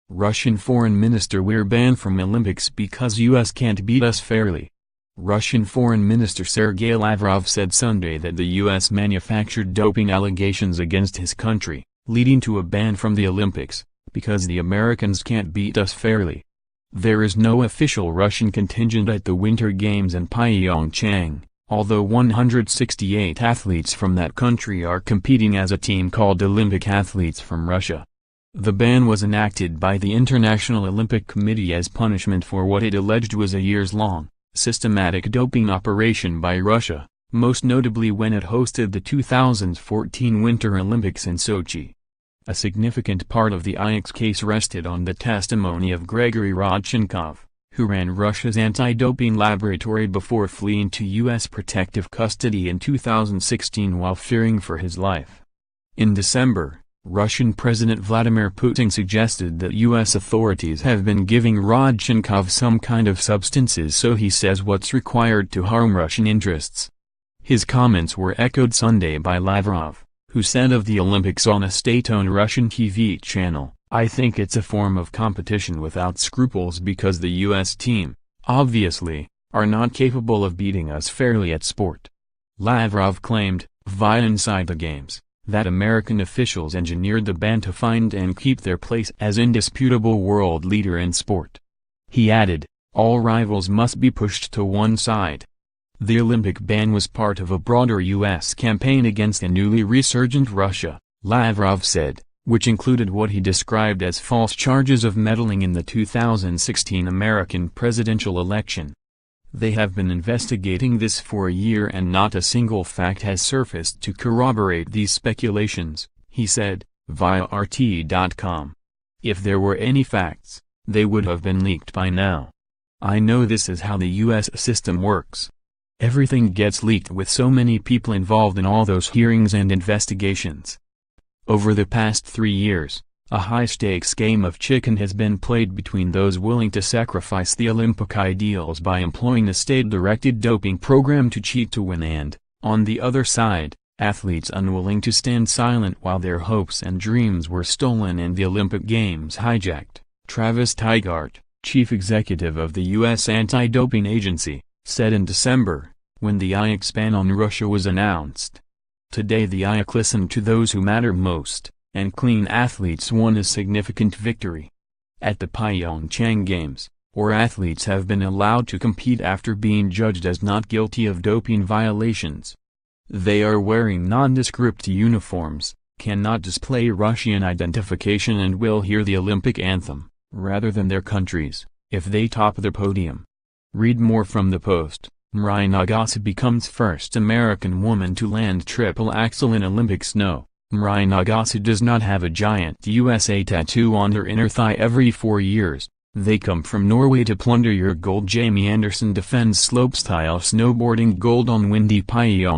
Russian Foreign Minister: we're banned from Olympics because US can't beat us fairly. Russian Foreign Minister Sergei Lavrov said Sunday that the US manufactured doping allegations against his country, leading to a ban from the Olympics, because the Americans can't beat us fairly. There is no official Russian contingent at the Winter Games in PyeongChang, although 168 athletes from that country are competing as a team called Olympic Athletes from Russia. The ban was enacted by the International Olympic Committee as punishment for what it alleged was a years-long, systematic doping operation by Russia, most notably when it hosted the 2014 Winter Olympics in Sochi. A significant part of the IOC's case rested on the testimony of Grigory Rodchenkov, who ran Russia's anti-doping laboratory before fleeing to U.S. protective custody in 2016 while fearing for his life. In December, Russian President Vladimir Putin suggested that U.S. authorities have been giving Rodchenkov some kind of substances so he says what's required to harm Russian interests. His comments were echoed Sunday by Lavrov, who said of the Olympics on a state-owned Russian TV channel, "I think it's a form of competition without scruples because the U.S. team, obviously, are not capable of beating us fairly at sport." Lavrov claimed, via Inside the Games, that American officials engineered the ban to find and keep their place as indisputable world leader in sport. He added, "All rivals must be pushed to one side." The Olympic ban was part of a broader U.S. campaign against a newly resurgent Russia, Lavrov said, which included what he described as false charges of meddling in the 2016 American presidential election. "They have been investigating this for a year and not a single fact has surfaced to corroborate these speculations," he said, via RT.com. "If there were any facts, they would have been leaked by now. I know this is how the U.S. system works. Everything gets leaked with so many people involved in all those hearings and investigations." Over the past 3 years, a high-stakes game of chicken has been played between those willing to sacrifice the Olympic ideals by employing a state-directed doping program to cheat to win and, on the other side, athletes unwilling to stand silent while their hopes and dreams were stolen and the Olympic Games hijacked. Travis Tygart, chief executive of the U.S. Anti-Doping Agency, said in December, when the IOC's ban on Russia was announced. "Today the IOC listened to those who matter most, and clean athletes won a significant victory. At the PyeongChang Games, where athletes have been allowed to compete after being judged as not guilty of doping violations. They are wearing nondescript uniforms, cannot display Russian identification and will hear the Olympic anthem, rather than their countries, if they top the podium." Read more from the Post. Mirai Nagase becomes first American woman to land triple axel in Olympic snow. Mirai Nagase does not have a giant USA tattoo on her inner thigh every 4 years. They come from Norway to plunder your gold. Jamie Anderson defends slopestyle snowboarding gold on windy Pyongyang.